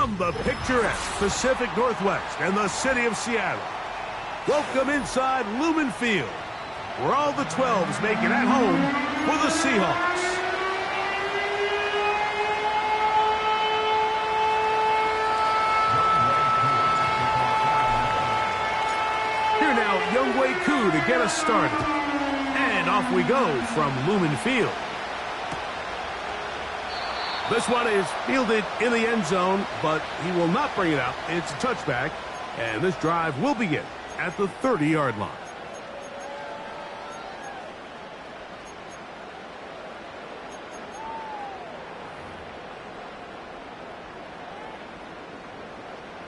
From the picturesque Pacific Northwest and the city of Seattle, welcome inside Lumen Field, where all the 12s make it at home for the Seahawks. Here now, Younghoe Koo to get us started. And off we go from Lumen Field. This one is fielded in the end zone, but he will not bring it out. It's a touchback, and this drive will begin at the 30-yard line.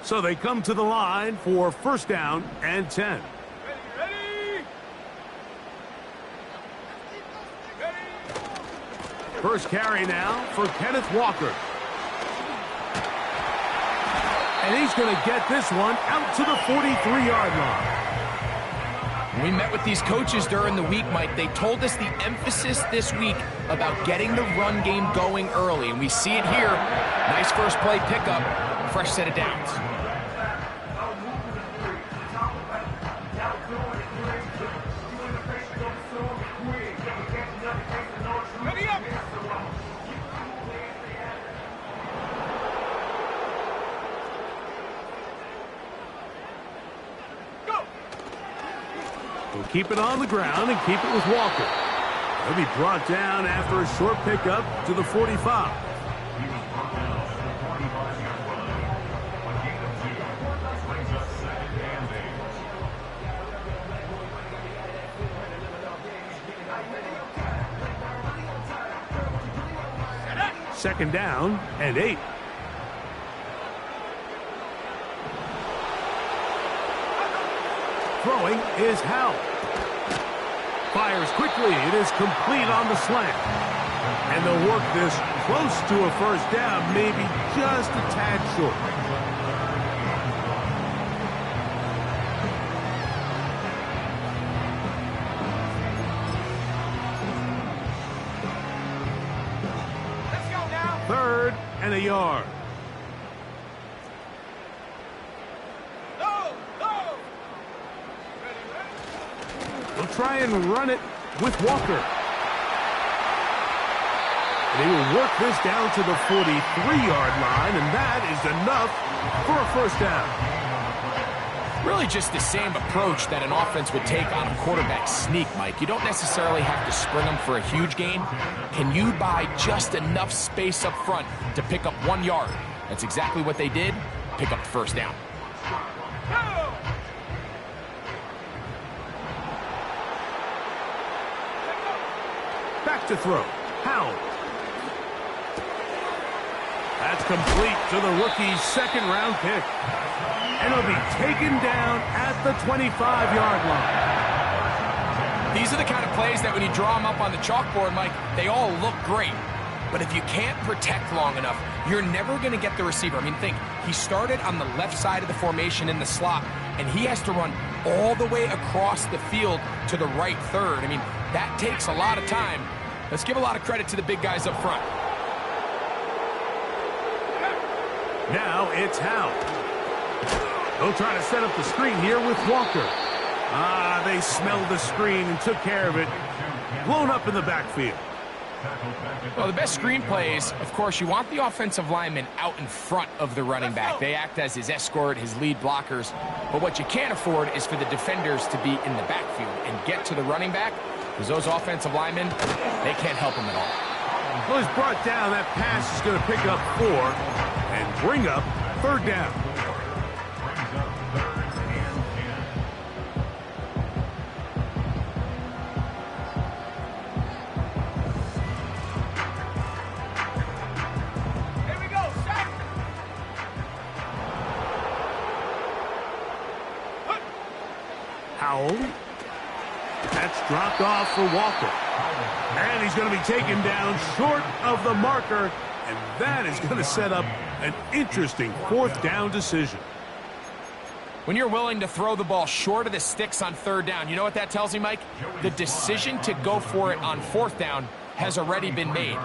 So they come to the line for first down and 10. First carry now for Kenneth Walker. And he's going to get this one out to the 43-yard line. We met with these coaches during the week, Mike. They told us the emphasis this week about getting the run game going early, and we see it here. Nice first play pickup, fresh set of downs. We'll keep it on the ground and keep it with Walker. He'll be brought down after a short pickup to the 45. Second down and 8. Throwing is Howell. Fires quickly. It is complete on the slant. And they'll work this close to a first down, maybe just a tad short. Let's go now. Third and a yard. They'll try and run it with Walker. They will work this down to the 43-yard line, and that is enough for a first down. Really just the same approach that an offense would take on a quarterback sneak, Mike. You don't necessarily have to spring them for a huge gain. Can you buy just enough space up front to pick up 1 yard? That's exactly what they did. Pick up the first down. Back to throw. Howell. That's complete to the rookie's second-round pick. And he'll be taken down at the 25-yard line. These are the kind of plays that when you draw them up on the chalkboard, Mike, they all look great. But if you can't protect long enough, you're never going to get the receiver. I mean, think, he started on the left side of the formation in the slot, and he has to run all the way across the field to the right third. I mean, that takes a lot of time. Let's give a lot of credit to the big guys up front. Now it's Howell. They'll try to set up the screen here with Walker. They smelled the screen and took care of it. Blown up in the backfield. Well, the best screen plays, of course, you want the offensive lineman out in front of the running back. They act as his escort, his lead blockers. But what you can't afford is for the defenders to be in the backfield and get to the running back, because those offensive linemen, they can't help him at all. Well, he's brought down. That pass is going to pick up 4 and bring up third down. Howell. That's dropped off for Walker. And he's going to be taken down short of the marker. And that is going to set up an interesting fourth down decision. When you're willing to throw the ball short of the sticks on third down, you know what that tells me, Mike? The decision to go for it on fourth down has already been made.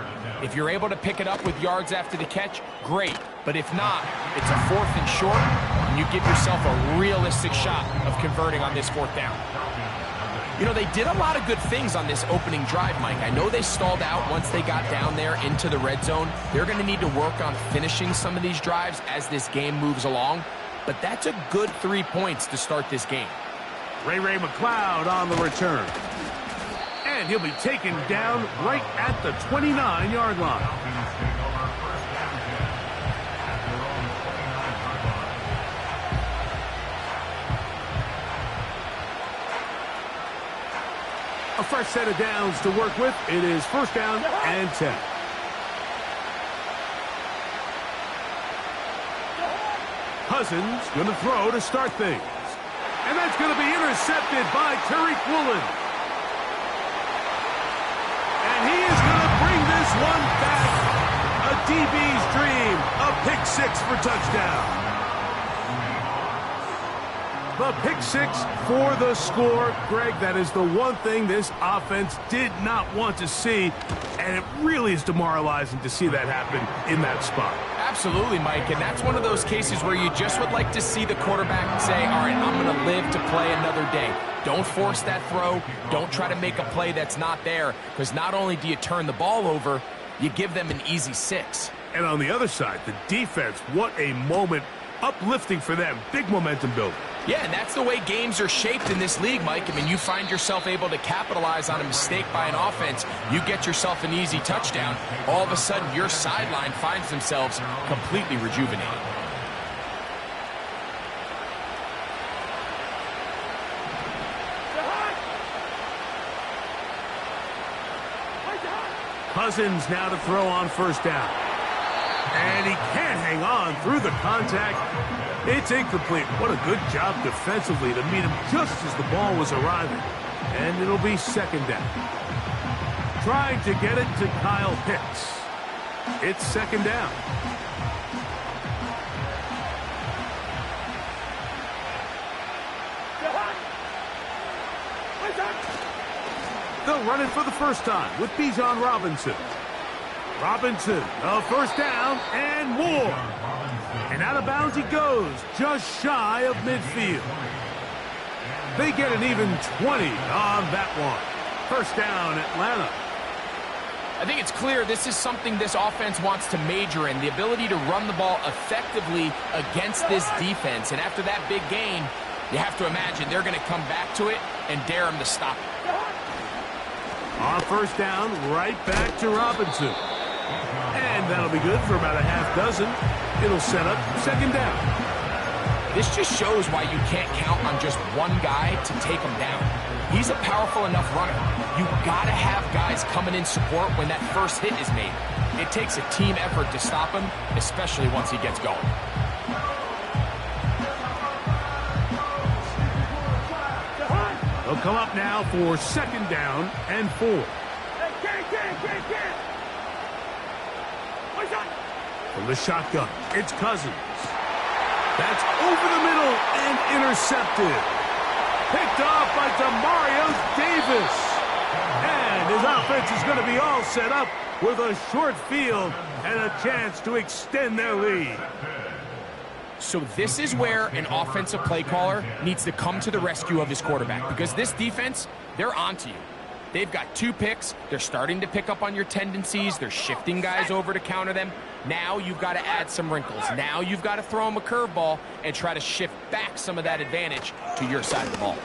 If you're able to pick it up with yards after the catch, great. But if not, it's a 4th and short, and you give yourself a realistic shot of converting on this 4th down. You know, they did a lot of good things on this opening drive, Mike. I know they stalled out once they got down there into the red zone. They're going to need to work on finishing some of these drives as this game moves along. But that's a good 3 points to start this game. Ray McCloud on the return. And he'll be taken down right at the 29-yard line. A fresh set of downs to work with. It is 1st down and 10. Cousins going to throw to start things. And that's going to be intercepted by Tariq Woolen. And he is going to bring this one back. A DB's dream. A pick 6 for touchdown. The pick 6 for the score. Greg, that is the one thing this offense did not want to see, and it really is demoralizing to see that happen in that spot. Absolutely, Mike, and that's one of those cases where you just would like to see the quarterback say, all right, I'm going to live to play another day. Don't force that throw. Don't try to make a play that's not there, because not only do you turn the ball over, you give them an easy 6. And on the other side, the defense, what a moment. Uplifting for them. Big momentum building. Yeah, and that's the way games are shaped in this league, Mike. I mean, you find yourself able to capitalize on a mistake by an offense. You get yourself an easy touchdown. All of a sudden, your sideline finds themselves completely rejuvenated. Cousins now to throw on 1st down. And he can't hang on through the contact. It's incomplete. What a good job defensively to meet him just as the ball was arriving. And it'll be 2nd down. Trying to get it to Kyle Pitts. It's 2nd down. They'll run it for the first time with Bijan Robinson. Robinson, a 1st down and more. And out of bounds he goes, just shy of midfield. They get an even 20 on that one. 1st down, Atlanta. I think it's clear this is something this offense wants to major in, the ability to run the ball effectively against this defense. And after that big gain, you have to imagine they're going to come back to it and dare him to stop it. On 1st down, right back to Robinson. And that'll be good for about a half dozen. It'll set up 2nd down. This just shows why you can't count on just one guy to take him down. He's a powerful enough runner. You gotta have guys coming in support when that first hit is made. It takes a team effort to stop him, especially once he gets going. They'll come up now for 2nd down and 4. From the shotgun, it's Cousins. That's over the middle and intercepted. Picked off by Demario Davis. And his offense is going to be all set up with a short field and a chance to extend their lead. So this is where an offensive play caller needs to come to the rescue of his quarterback, because this defense, they're onto you. They've got 2 picks. They're starting to pick up on your tendencies. They're shifting guys over to counter them. Now you've got to add some wrinkles. Now you've got to throw them a curveball and try to shift back some of that advantage to your side of the ball.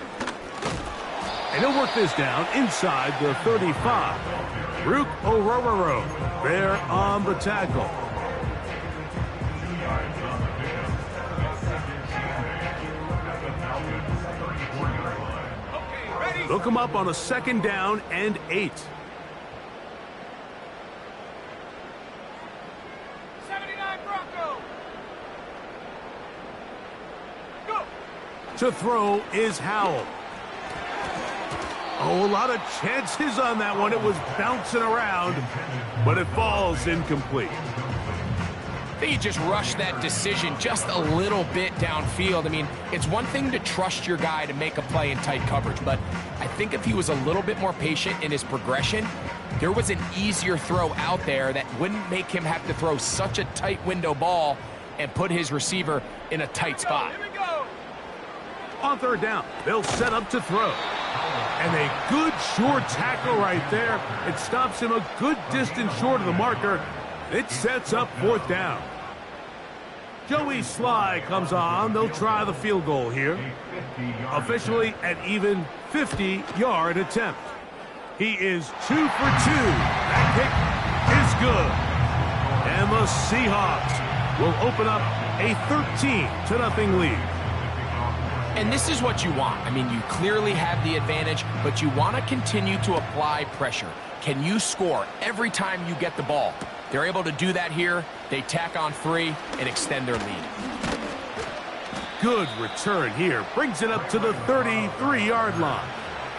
And he'll work this down inside the 35. Rook Orororo there on the tackle. They'll come up on a 2nd down and 8. 79 Bronco. Go. To throw is Howell. Oh, a lot of chances on that one. It was bouncing around, but it falls incomplete. think he just rushed that decision just a little bit downfield. I mean, it's one thing to trust your guy to make a play in tight coverage, but I think if he was a little bit more patient in his progression, there was an easier throw out there that wouldn't make him have to throw such a tight window ball and put his receiver in a tight spot. Here we go. On third down, they'll set up to throw. And a good short tackle right there. It stops him a good distance short of the marker. It sets up fourth down. Joey Sly comes on. They'll try the field goal here. Officially an even 50-yard attempt. He is 2 for 2. That kick is good. And the Seahawks will open up a 13-0 lead. And this is what you want. I mean, you clearly have the advantage, but you want to continue to apply pressure. Can you score every time you get the ball? They're able to do that here. They tack on 3 and extend their lead. Good return here. Brings it up to the 33-yard line.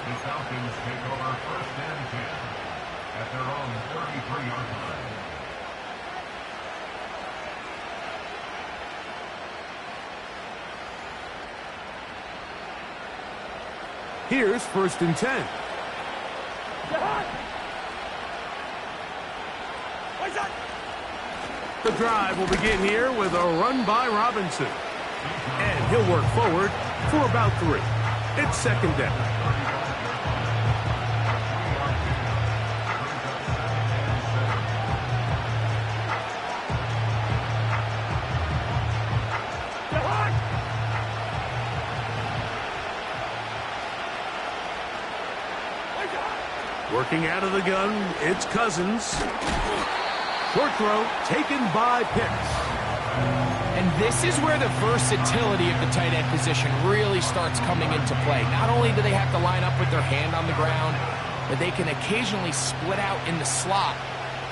The Falcons take over first and 10 at their own 33-yard line. Here's first and 10. The drive will begin here with a run by Robinson. And he'll work forward for about 3. It's second down. Working out of the gun, it's Cousins. Short throw taken by Pitts. And this is where the versatility of the tight end position really starts coming into play. Not only do they have to line up with their hand on the ground, but they can occasionally split out in the slot.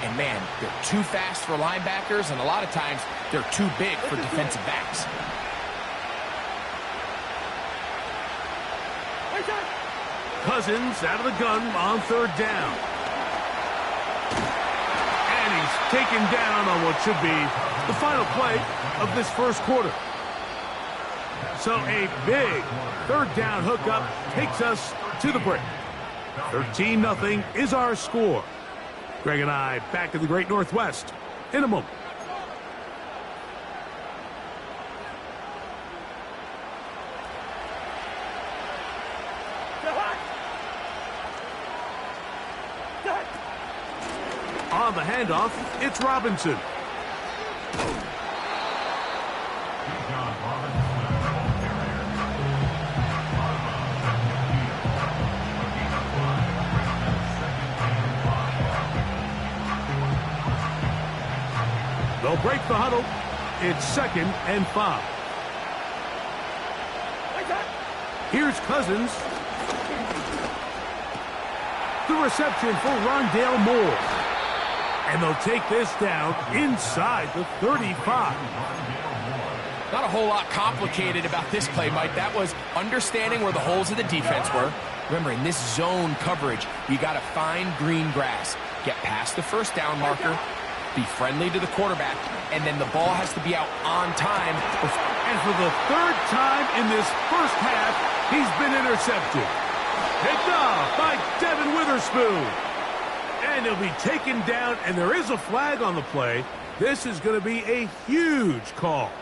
And man, they're too fast for linebackers, and a lot of times they're too big for defensive backs. Cousins out of the gun on third down. And he's taken down on what should be the final play of this first quarter. So a big third down hookup takes us to the break. 13-0 is our score. Greg and I back in the Great Northwest in a moment. On the handoff, it's Robinson. They'll break the huddle. It's 2nd and 5. Here's Cousins. The reception for Rondale Moore. And they'll take this down inside the 35. Not a whole lot complicated about this play, Mike. That was understanding where the holes of the defense were. Remember, in this zone coverage, you got to find green grass. Get past the first down marker, be friendly to the quarterback, and then the ball has to be out on time. And for the 3rd time in this first half, he's been intercepted. Picked off by Devin Witherspoon. And he'll be taken down, and there is a flag on the play. This is going to be a huge call.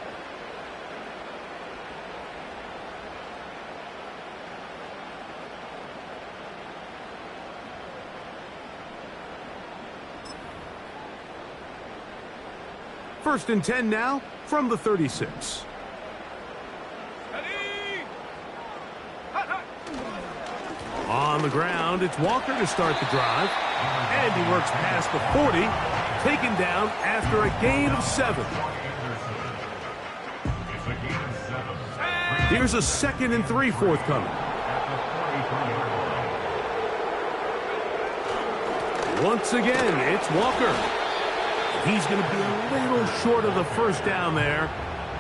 First and 10 now from the 36. On the ground, it's Walker to start the drive. And he works past the 40, taken down after a gain of 7. Here's a 2nd and 3 forthcoming. Once again, it's Walker. He's going to be a little short of the first down there.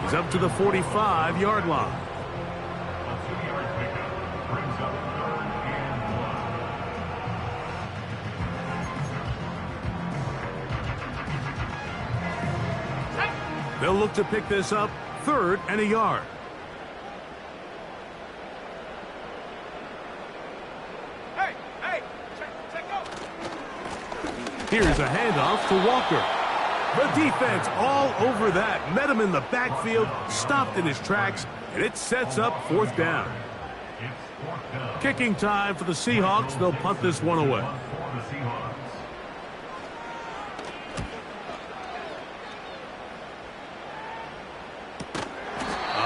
He's up to the 45-yard line. They'll look to pick this up, 3rd and a yard. Hey, check go. Here's a handoff to Walker. The defense all over that. Met him in the backfield, stopped in his tracks, and it sets up 4th down. Kicking time for the Seahawks. They'll punt this one away.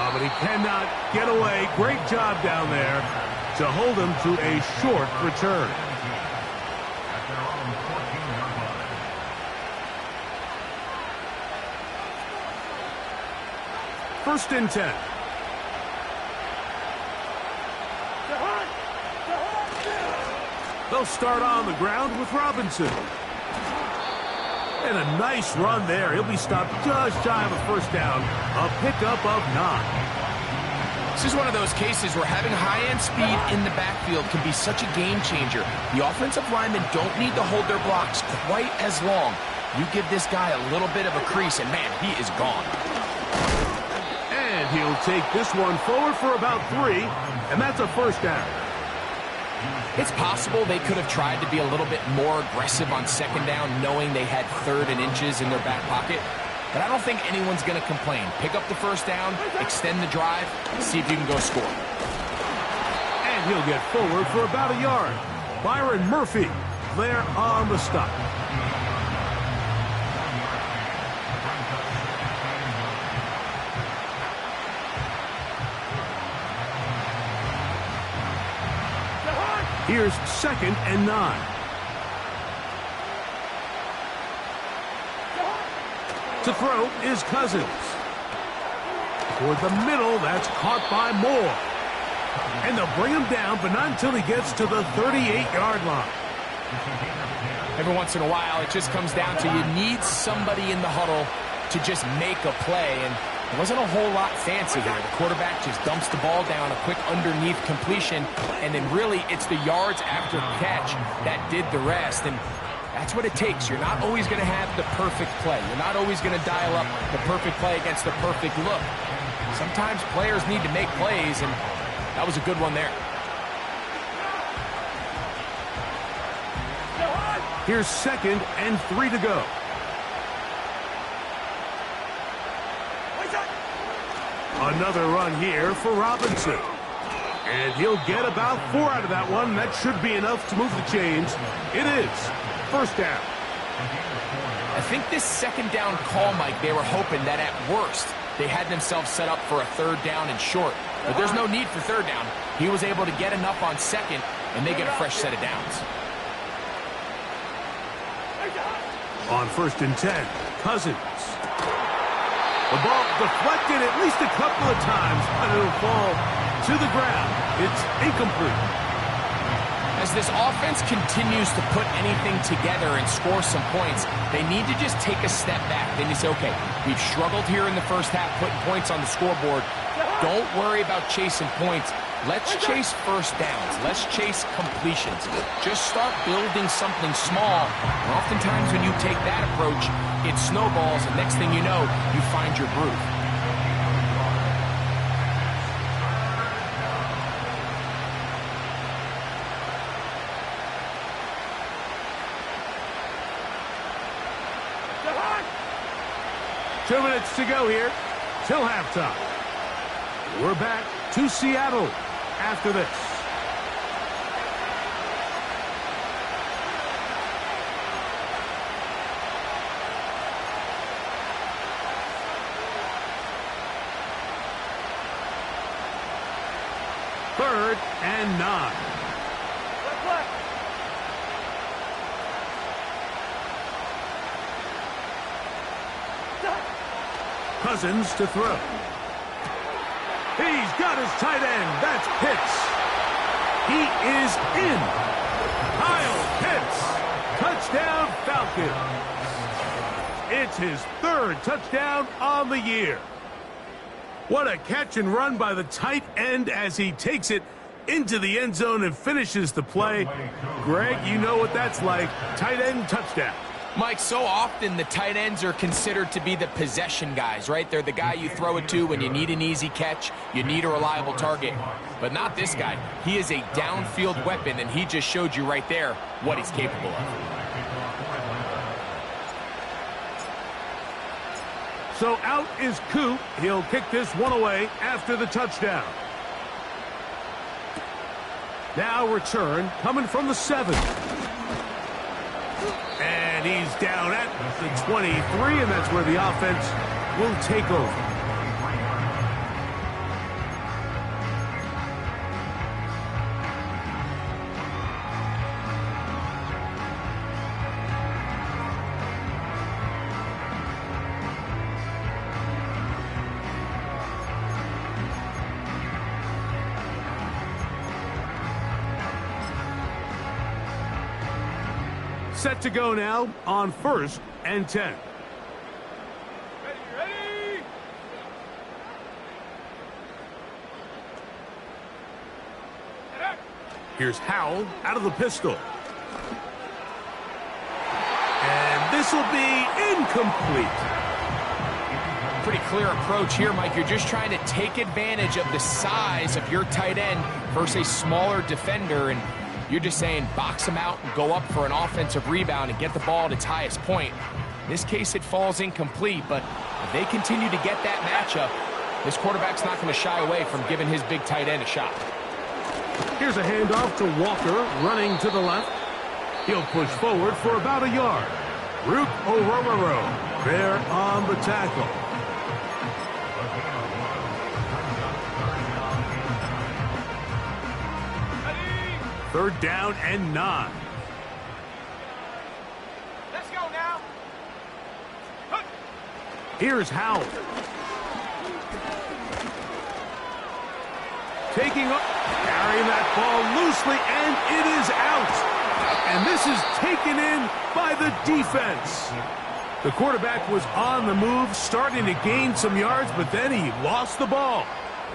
But he cannot get away. Great job down there to hold him to a short return. First and 10. They'll start on the ground with Robinson. And a nice run there. He'll be stopped just shy of a 1st down. A pickup of 9. This is one of those cases where having high-end speed in the backfield can be such a game changer. The offensive linemen don't need to hold their blocks quite as long. You give this guy a little bit of a crease, and man, he is gone. And he'll take this one forward for about 3, and that's a 1st down. It's possible they could have tried to be a little bit more aggressive on 2nd down, knowing they had 3rd and inches in their back pocket. But I don't think anyone's going to complain. Pick up the 1st down, extend the drive, see if you can go score. And he'll get forward for about a yard. Byron Murphy there on the stop. Here's 2nd and 9. To throw is Cousins. Toward the middle, that's caught by Moore. And they'll bring him down, but not until he gets to the 38-yard line. Every once in a while, it just comes down to you need somebody in the huddle to just make a play, and it wasn't a whole lot fancy here. The quarterback just dumps the ball down, a quick underneath completion, and then really it's the yards after catch that did the rest, and that's what it takes. You're not always going to have the perfect play. You're not always going to dial up the perfect play against the perfect look. Sometimes players need to make plays, and that was a good one there. Here's 2nd and 3 to go. Another run here for Robinson. And he'll get about 4 out of that one. That should be enough to move the chains. It is 1st down. I think this 2nd down call, Mike, they were hoping that at worst they had themselves set up for a 3rd down and short. But there's no need for 3rd down. He was able to get enough on 2nd, and they get a fresh set of downs. On 1st and 10, Cousins. The ball deflected at least a couple of times, and it'll fall to the ground. It's incomplete. As this offense continues to put anything together and score some points, they need to just take a step back. Then you say, okay, we've struggled here in the 1st half putting points on the scoreboard. Don't worry about chasing points. Let's chase 1st downs. Let's chase completions. Just start building something small. And oftentimes when you take that approach, it snowballs, and next thing you know, you find your groove. Two minutes to go here till halftime. We're back to Seattle after this. Third and 9. Cousins to throw. He's got his tight end. That's Pitts. He is in. Kyle Pitts. Touchdown Falcons. It's his 3rd touchdown on the year. What a catch and run by the tight end as he takes it into the end zone and finishes the play. Greg, you know what that's like. Tight end touchdown. Mike, so often the tight ends are considered to be the possession guys, right? They're the guy you throw it to when you need an easy catch, you need a reliable target. But not this guy. He is a downfield weapon, and he just showed you right there what he's capable of. So out is Coop. He'll kick this one away after the touchdown. Now return coming from the 7. And he's down at the 23, and that's where the offense will take over. Set to go now on 1st and 10. Ready. Here's Howell out of the pistol. And this will be incomplete. Pretty clear approach here, Mike. You're just trying to take advantage of the size of your tight end versus a smaller defender, and you're just saying box him out and go up for an offensive rebound and get the ball at its highest point. In this case, it falls incomplete, but if they continue to get that matchup, this quarterback's not going to shy away from giving his big tight end a shot. Here's a handoff to Walker, running to the left. He'll push forward for about a yard. Rook Orororo there on the tackle. Third down and 9. Let's go now. Here's Howell. Taking up, carrying that ball loosely, and it is out. And this is taken in by the defense. The quarterback was on the move, starting to gain some yards, but then he lost the ball.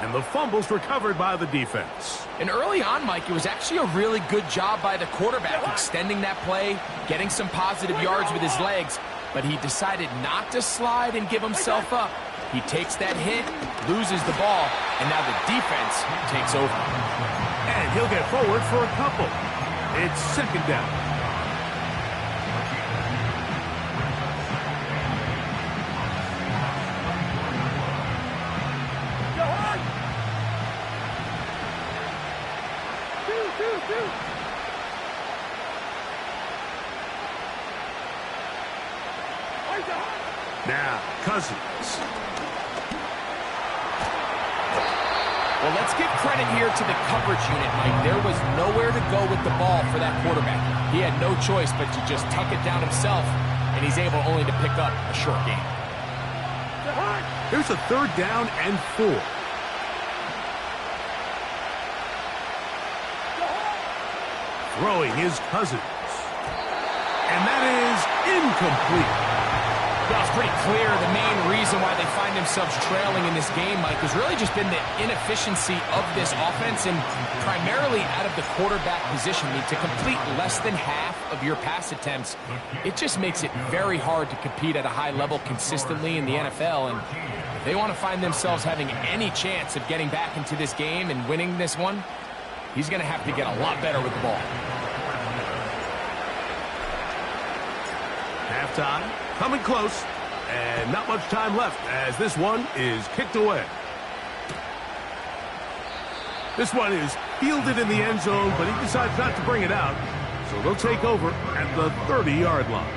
And the fumble's recovered by the defense. And early on, Mike, it was actually a really good job by the quarterback extending that play, getting some positive yards with his legs, but he decided not to slide and give himself up. He takes that hit, loses the ball, and now the defense takes over. And he'll get forward for a couple. It's 2nd down. Now, Cousins. Well, let's give credit here to the coverage unit, Mike. There was nowhere to go with the ball for that quarterback. He had no choice but to just tuck it down himself, and he's able only to pick up a short gain. Here's a 3rd down and 4. Throwing his Cousins. And that is incomplete. Well, it's pretty clear the main reason why they find themselves trailing in this game, Mike, has really just been the inefficiency of this offense and primarily out of the quarterback position. I mean, to complete less than half of your pass attempts, it just makes it very hard to compete at a high level consistently in the NFL. And if they want to find themselves having any chance of getting back into this game and winning this one, he's going to have to get a lot better with the ball. Halftime, coming close, and not much time left as this one is kicked away. This one is fielded in the end zone, but he decides not to bring it out, so they'll take over at the 30-yard line.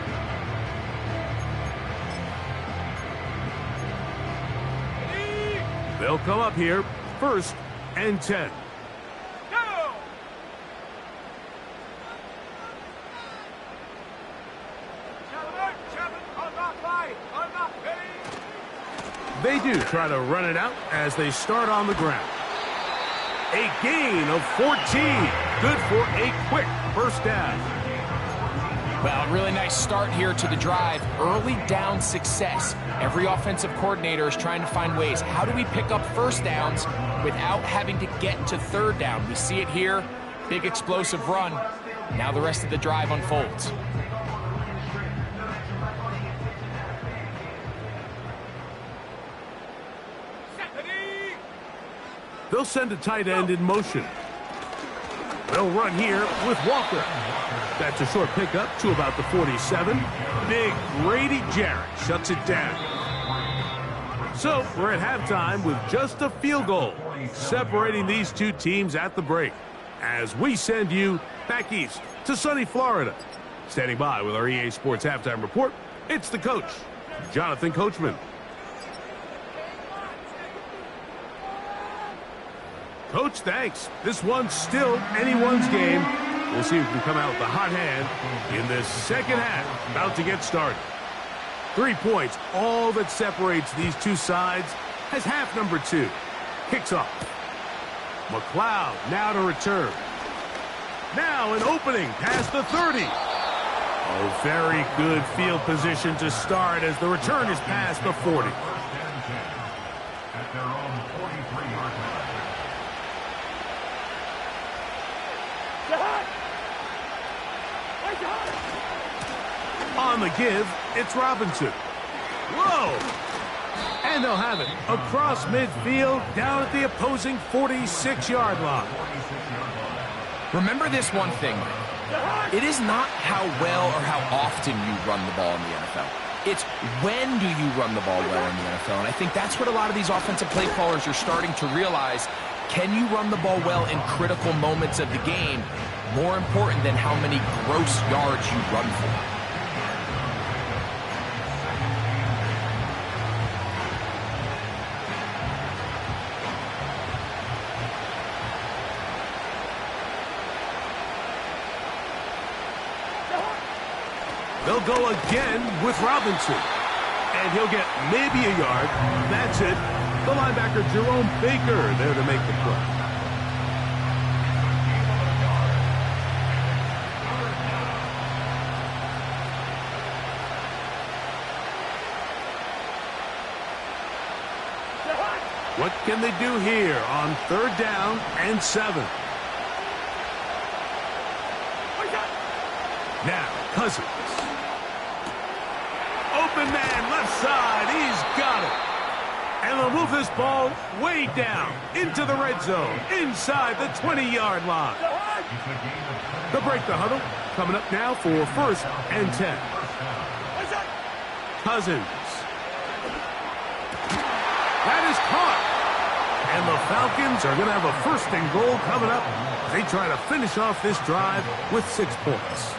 They'll come up here, 1st and 10. They do try to run it out as they start on the ground. A gain of 14. Good for a quick 1st down. Well, really nice start here to the drive. Early down success. Every offensive coordinator is trying to find ways. How do we pick up 1st downs without having to get to 3rd down? We see it here. Big explosive run. Now the rest of the drive unfolds. They'll send a tight end in motion. They'll run here with Walker. That's a short pickup to about the 47. Big Grady Jarrett shuts it down. So we're at halftime with just a field goal separating these two teams at the break, as we send you back east to sunny Florida. Standing by with our EA Sports Halftime Report, it's the coach, Jonathan Coachman. Coach, thanks. This one's still anyone's game. We'll see who can come out with the hot hand in this second half, about to get started. 3 points, all that separates these two sides, as half number 2 kicks off. McLeod now to return. Now an opening past the 30. Oh, very good field position to start as the return is past the 40. At their own 43-yard line. On the give, it's Robinson. Whoa! And they'll have it across midfield down at the opposing 46-yard line. Remember this one thing, Mike. It is not how well or how often you run the ball in the NFL. It's when do you run the ball well in the NFL. And I think that's what a lot of these offensive play callers are starting to realize. Can you run the ball well in critical moments of the game? More important than how many gross yards you run for. They'll go again with Robinson. And he'll get maybe a yard. That's it. The linebacker, Jerome Baker, there to make the play. What can they do here on 3rd down and 7? Now, Cousins. Open man, left side. He's got it. And they'll move this ball way down into the red zone, inside the 20-yard line. They'll break the huddle. Coming up now for 1st and 10. Cousins. That is caught. And the Falcons are going to have a 1st and goal coming up. They try to finish off this drive with 6 points.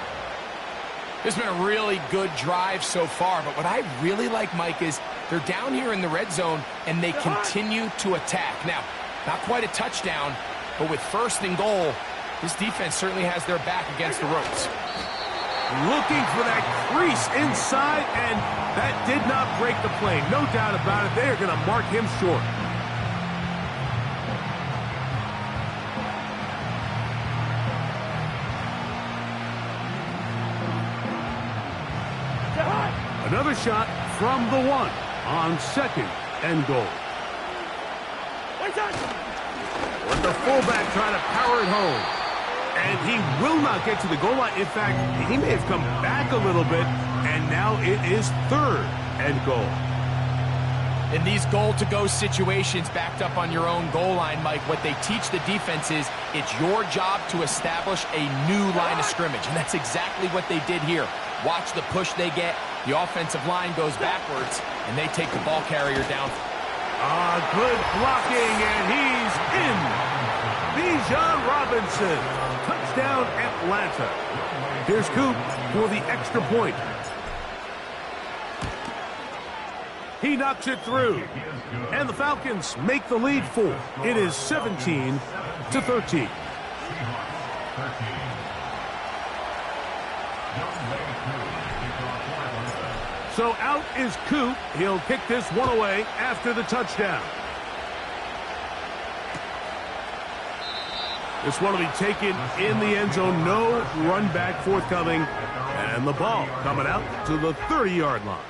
This has been a really good drive so far, but what I really like, Mike, is they're down here in the red zone, and they continue to attack. Now, not quite a touchdown, but with 1st and goal, this defense certainly has their back against the ropes. Looking for that crease inside, and that did not break the play. No doubt about it. They are going to mark him short. Another shot from the 1 on 2nd and goal. With the fullback trying to power it home. And he will not get to the goal line. In fact, he may have come back a little bit, and now it is 3rd and goal. In these goal-to-go situations backed up on your own goal line, Mike, what they teach the defense is it's your job to establish a new line of scrimmage, and that's exactly what they did here. Watch the push they get. The offensive line goes backwards, and they take the ball carrier down. Good blocking, and he's in. Bijan Robinson. Touchdown, Atlanta. Here's Coop for the extra point. He knocks it through. And the Falcons make the lead 4. It is 17-13. So out is Coop. He'll kick this one away after the touchdown. This one will be taken in the end zone. No run back forthcoming. And the ball coming out to the 30-yard line.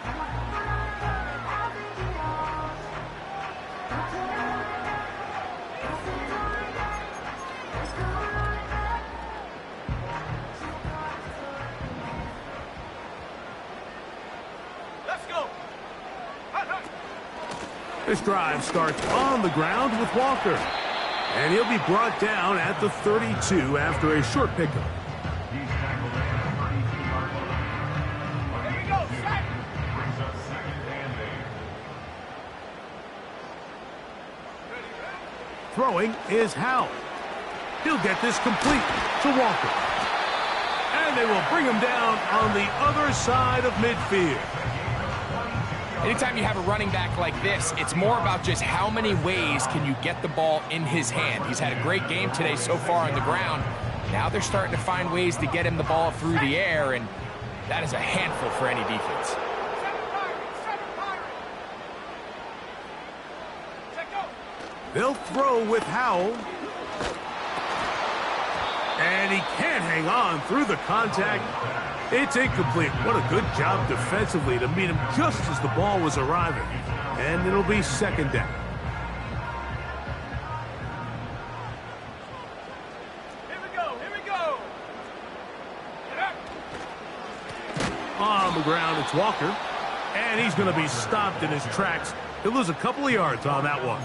This drive starts on the ground with Walker. And he'll be brought down at the 32 after a short pickup. He's tackled at the 32-yard line. Here we go, set. Brings up 2nd and 8. Throwing is Howell. He'll get this complete to Walker. And they will bring him down on the other side of midfield. Anytime you have a running back like this, it's more about just how many ways can you get the ball in his hand. He's had a great game today so far on the ground. Now they're starting to find ways to get him the ball through the air, and that is a handful for any defense. They'll throw with Howell. And he can't hang on through the contact. It's incomplete. What a good job defensively to meet him just as the ball was arriving. And it'll be 2nd down. Here we go, here we go. Get up. On the ground, it's Walker. And he's going to be stopped in his tracks. He'll lose a couple of yards on that one.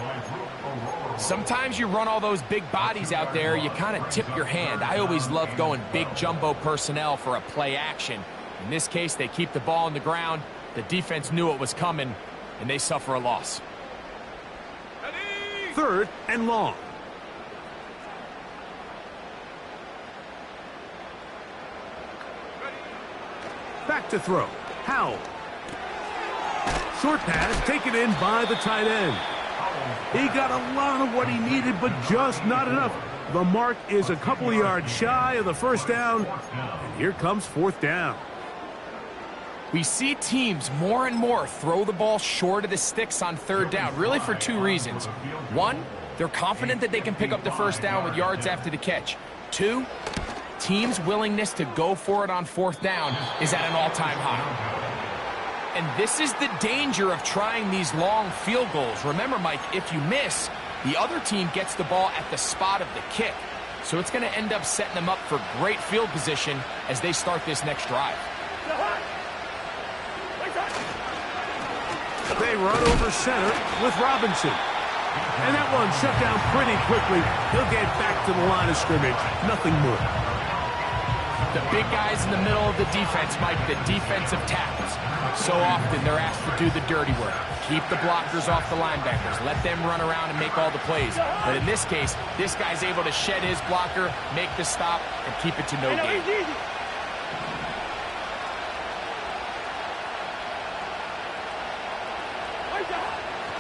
Sometimes you run all those big bodies out there, you kind of tip your hand. I always love going big jumbo personnel for a play action. In this case, they keep the ball on the ground. The defense knew it was coming, and they suffer a loss. Ready. 3rd and long. Back to throw. Howell. Short pass taken in by the tight end. He got a lot of what he needed, but just not enough. The mark is a couple of yards shy of the 1st down. And here comes 4th down. We see teams more and more throw the ball short of the sticks on 3rd down, really for 2 reasons. 1, they're confident that they can pick up the 1st down with yards after the catch. 2, teams' willingness to go for it on 4th down is at an all-time high. And this is the danger of trying these long field goals. Remember, Mike, if you miss, the other team gets the ball at the spot of the kick. So it's going to end up setting them up for great field position as they start this next drive. They run over center with Robinson. And that one shut down pretty quickly. He'll get back to the line of scrimmage. Nothing more. The big guys in the middle of the defense, Mike, the defensive tackles. So often they're asked to do the dirty work. Keep the blockers off the linebackers. Let them run around and make all the plays. But in this case, this guy's able to shed his blocker, make the stop, and keep it to no gain.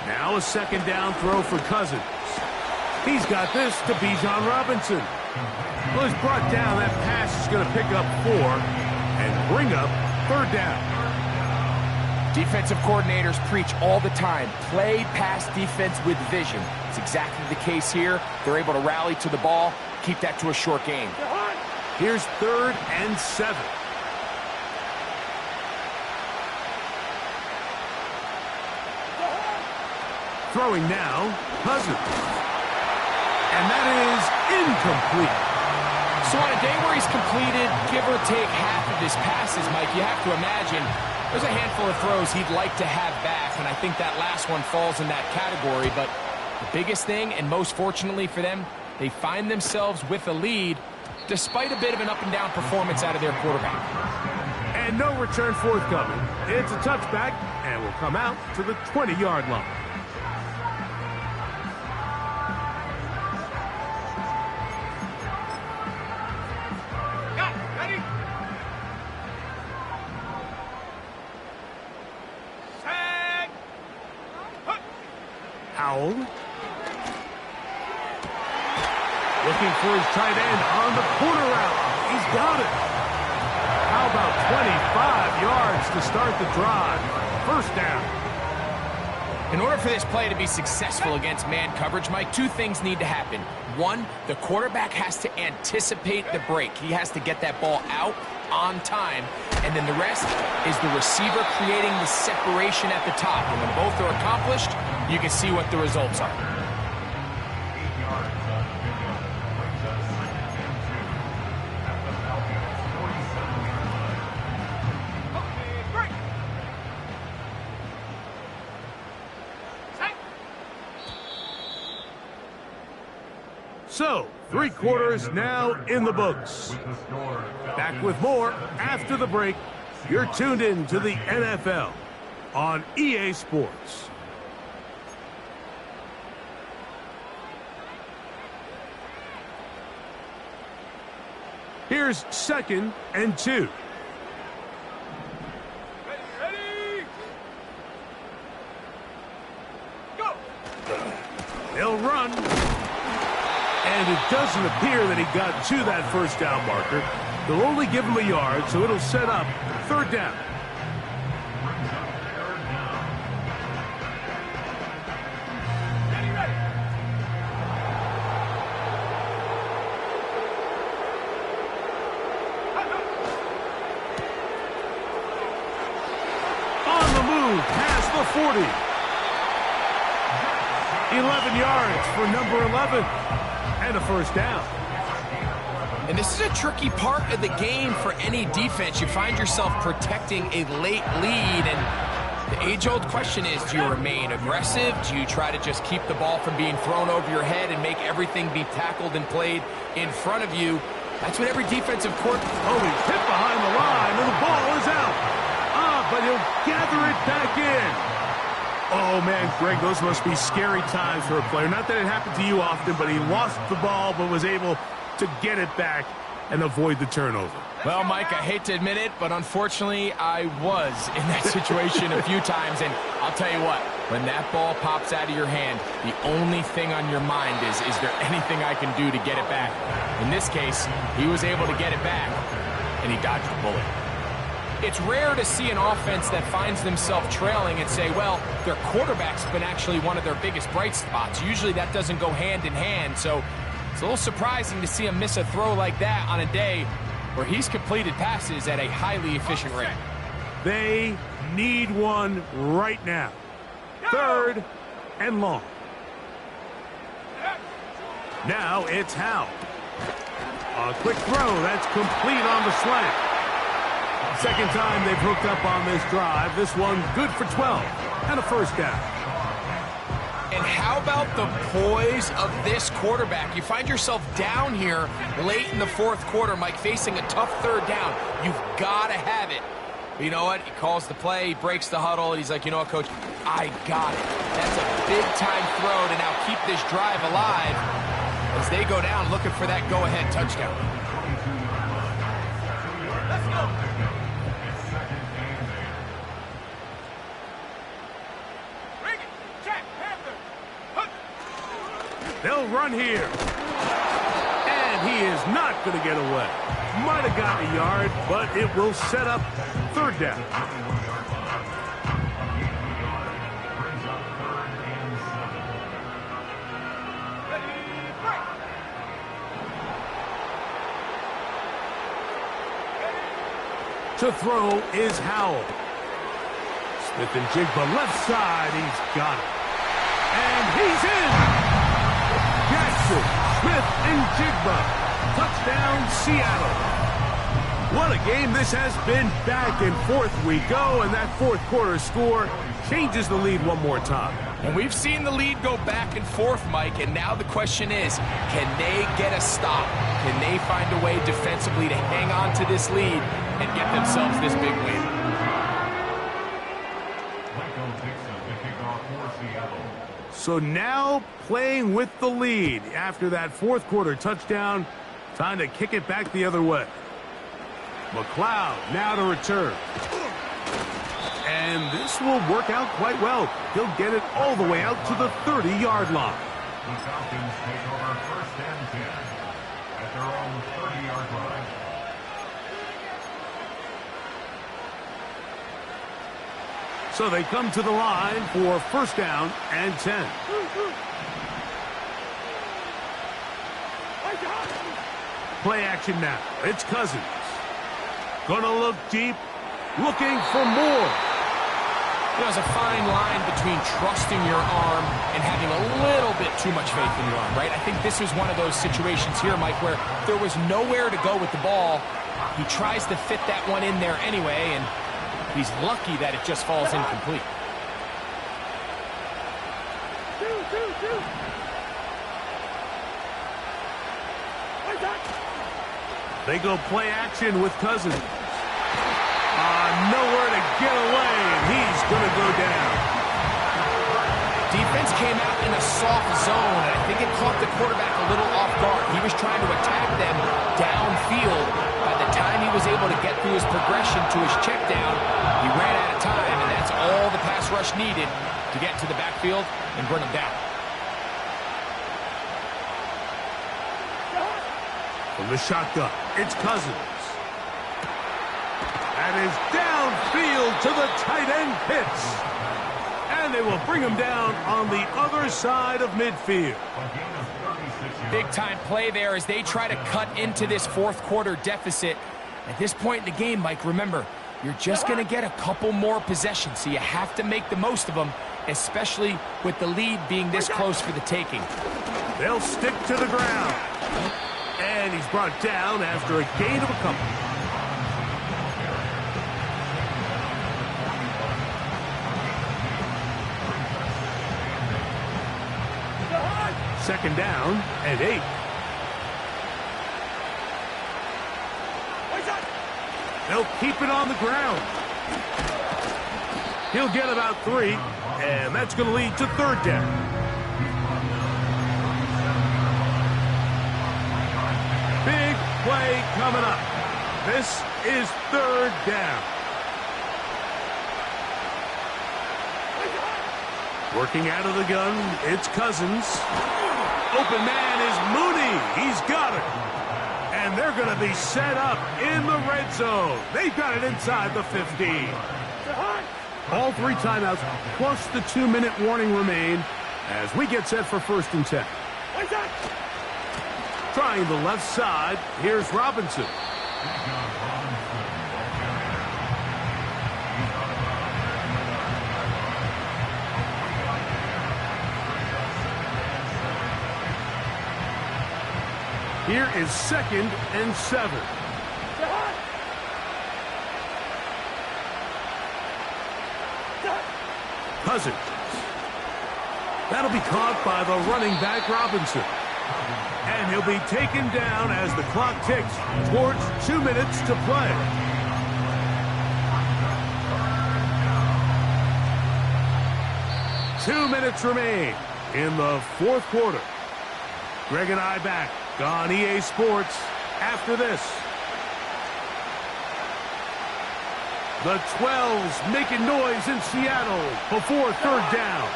Now a 2nd down throw for Cousins. He's got this to Bijan Robinson. Well, he's brought down. That pass is going to pick up 4 and bring up 3rd down. Defensive coordinators preach all the time, play pass defense with vision. It's exactly the case here. They're able to rally to the ball, keep that to a short gain. Here's 3rd and 7. Throwing now, Cousins. And that is incomplete. So on a day where he's completed, give or take half of his passes, Mike, you have to imagine there's a handful of throws he'd like to have back, and I think that last one falls in that category. But the biggest thing, and most fortunately for them, they find themselves with a lead despite a bit of an up-and-down performance out of their quarterback. And no return forthcoming. It's a touchback, and will come out to the 20-yard line. Howell. Looking for his tight end on the corner route. He's got it. How about 25 yards to start the drive? 1st down. In order for this play to be successful against man coverage, Mike, 2 things need to happen. 1, the quarterback has to anticipate the break. He has to get that ball out on time. And then the rest is the receiver creating the separation at the top. And when both are accomplished, you can see what the results are. 8 yards on the pickup. Brings us 2nd and 2 at the Falcons' 47-yard line. Okay, break. Set. So, 3 quarters now in the books. Back with more after the break. You're tuned in to the NFL on EA Sports. Here's 2nd and 2. Ready? Go! They'll run. And it doesn't appear that he got to that first down marker. They'll only give him a yard, so it'll set up 3rd down. Ready? On the move, past the 40. 11 yards for number 11. And a 1st down. And this is a tricky part of the game for any defense. You find yourself protecting a late lead, and the age-old question is, do you remain aggressive? Do you try to just keep the ball from being thrown over your head and make everything be tackled and played in front of you? That's what every defensive court... Oh, he's hit behind the line, and the ball is out. But he'll gather it back in. Oh, man, Greg, those must be scary times for a player. Not that it happened to you often, but he lost the ball but was able to get it back and avoid the turnover. Well, Mike, I hate to admit it, but unfortunately, I was in that situation a few times, and I'll tell you what, when that ball pops out of your hand, the only thing on your mind is there anything I can do to get it back? In this case, he was able to get it back, and he dodged the bullet. It's rare to see an offense that finds themselves trailing and say, well, their quarterback's been actually one of their biggest bright spots. Usually that doesn't go hand in hand, so it's a little surprising to see him miss a throw like that on a day where he's completed passes at a highly efficient rate. They need one right now. 3rd and long. Now it's Howell. A quick throw. That's complete on the slant. 2nd time they've hooked up on this drive. This one good for 12 and a 1st down. And how about the poise of this quarterback? You find yourself down here late in the 4th quarter, Mike, facing a tough 3rd down. You've got to have it. But you know what? He calls the play, he breaks the huddle, and he's like, you know what, Coach? I got it. That's a big-time throw to now keep this drive alive as they go down looking for that go-ahead touchdown. Let's go! They'll run here. And he is not going to get away. Might have gotten a yard, but it will set up 3rd down. To throw is Howell. Smith and Jigba left side. He's got it. And he's in. Jackson, Smith, and Jigba. Touchdown, Seattle. What a game this has been. Back and forth we go, and that 4th quarter score changes the lead one more time. And we've seen the lead go back and forth, Mike, and now the question is, can they get a stop? Can they find a way defensively to hang on to this lead and get themselves this big win? So now playing with the lead after that 4th quarter touchdown, time to kick it back the other way. McLeod now to return. And this will work out quite well. He'll get it all the way out to the 30-yard line. The Falcons take over 1st and 10 at their own 30-yard line. So they come to the line for 1st down and 10. Play action now. It's Cousins. Gonna look deep, looking for more. There's a fine line between trusting your arm and having a little bit too much faith in your arm, right? I think this is one of those situations here, Mike, where there was nowhere to go with the ball. He tries to fit that one in there anyway, and he's lucky that it just falls incomplete. They go play action with Cousins. Nowhere to get away, and he's going to go down. Defense came out in a soft zone, and I think it caught the quarterback a little off guard. He was trying to attack them downfield. By the time he was able to get through his progression to his check down, he ran out of time, and that's all the pass rush needed to get to the backfield and bring him down. From the shotgun, it's Cousins. That is downfield to the tight end Pitts. And they will bring him down on the other side of midfield. Big-time play there as they try to cut into this fourth quarter deficit. At this point in the game, Mike, remember, you're just going to get a couple more possessions, so you have to make the most of them, especially with the lead being this close for the taking. They'll stick to the ground. And he's brought down after a gain of a couple. Second down and 8. They'll keep it on the ground. He'll get about 3, and that's going to lead to third down. Big play coming up. This is third down. Working out of the gun, it's Cousins. Open man is Mooney. He's got it. And they're going to be set up in the red zone. They've got it inside the 15. All 3 timeouts plus the 2-minute warning remain as we get set for 1st and 10. Trying the left side, here's Robinson. Here is 2nd and 7. Cousins. That'll be caught by the running back Robinson. And he'll be taken down as the clock ticks towards 2 minutes to play. Two minutes remain in the fourth quarter. Greg and I back on EA Sports after this. The 12s making noise in Seattle before third down.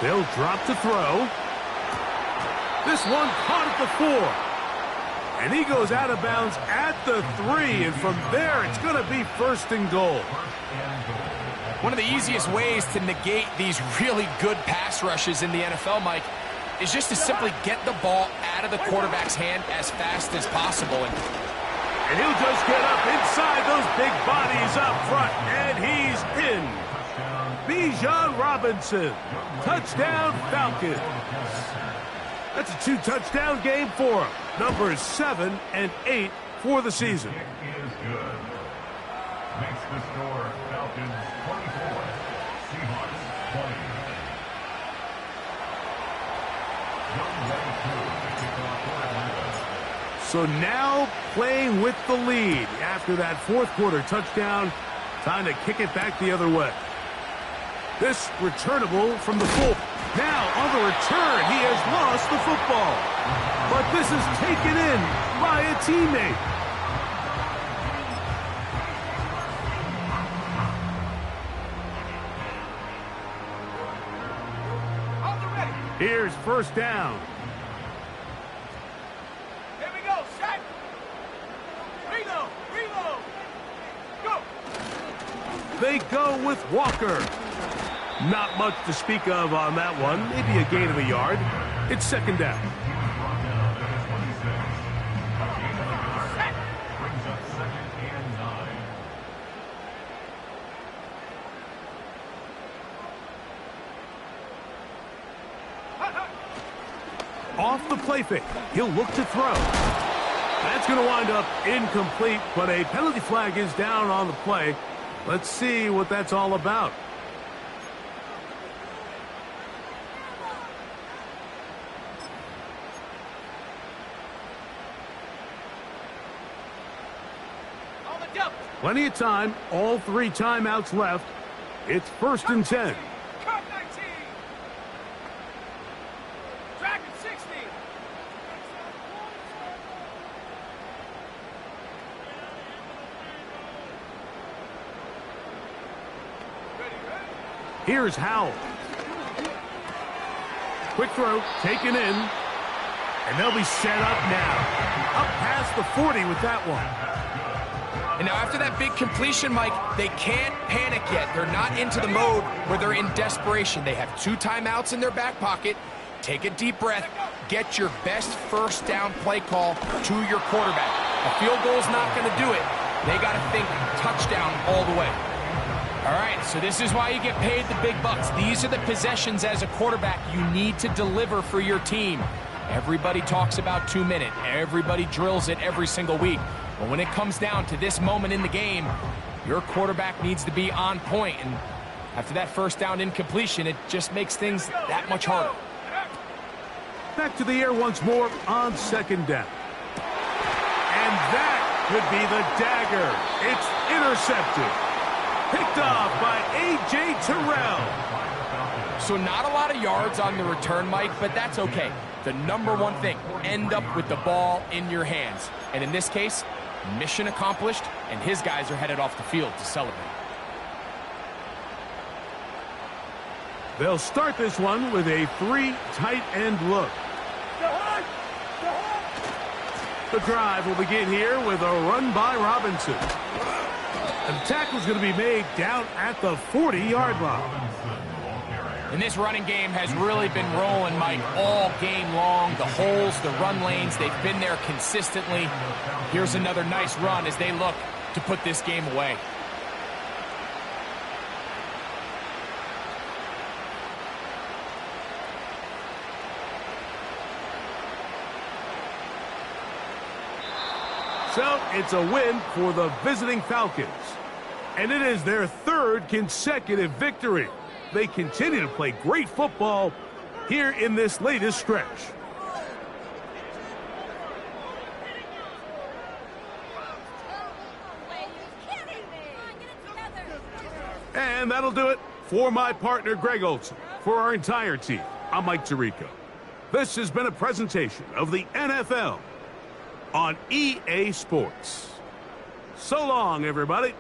They'll drop to throw. This one caught at the 4. And he goes out of bounds at the 3. And from there, it's going to be 1st and goal. One of the easiest ways to negate these really good pass rushes in the NFL, Mike, is just to simply get the ball out of the quarterback's hand as fast as possible. And he'll just get up inside those big bodies up front. And he's in. Bijan Robinson. Touchdown Falcons. That's a 2-touchdown game for him. Numbers 7 and 8 for the season. Is good. Makes the score Falcons 24, Seahawks 20. So now playing with the lead after that fourth quarter touchdown. Time to kick it back the other way. This returnable from the full. Now on the return, he has lost the football. But this is taken in by a teammate. Here's first down. Here we go, set. Reload, reload. Go. They go with Walker. Not much to speak of on that one. Maybe a gain of a yard. It's second down. Brings up 2nd and 9. Off the play fake. He'll look to throw. That's going to wind up incomplete, but a penalty flag is down on the play. Let's see what that's all about. up. Plenty of time. All 3 timeouts left. It's 1st and 10. Cut 19. Dragon 60. Ready, ready. Here's Howell. Quick throw, taken in. And they'll be set up now. Up past the 40 with that one. And now after that big completion, Mike, they can't panic yet. They're not into the mode where they're in desperation. They have 2 timeouts in their back pocket. Take a deep breath. Get your best first down play call to your quarterback. A field goal's not going to do it. They got to think touchdown all the way. All right, so this is why you get paid the big bucks. These are the possessions as a quarterback you need to deliver for your team. Everybody talks about 2-minute. Everybody drills it every single week. But when it comes down to this moment in the game, your quarterback needs to be on point. And after that first down incompletion, it just makes things that much harder. Back to the air once more on 2nd down. And that could be the dagger. It's intercepted. Picked off by A.J. Terrell. So not a lot of yards on the return, Mike, but that's okay. The number one thing, end up with the ball in your hands. And in this case, mission accomplished, and his guys are headed off the field to celebrate. They'll start this one with a 3 tight end look. The drive will begin here with a run by Robinson. And the tackle's going to be made down at the 40-yard line. And this running game has really been rolling, Mike, all game long. The holes, the run lanes, they've been there consistently. Here's another nice run as they look to put this game away. So it's a win for the visiting Falcons. And it is their 3rd consecutive victory. They continue to play great football here in this latest stretch. And that'll do it for my partner, Greg Olson. For our entire team, I'm Mike Tirico. This has been a presentation of the NFL on EA Sports. So long, everybody.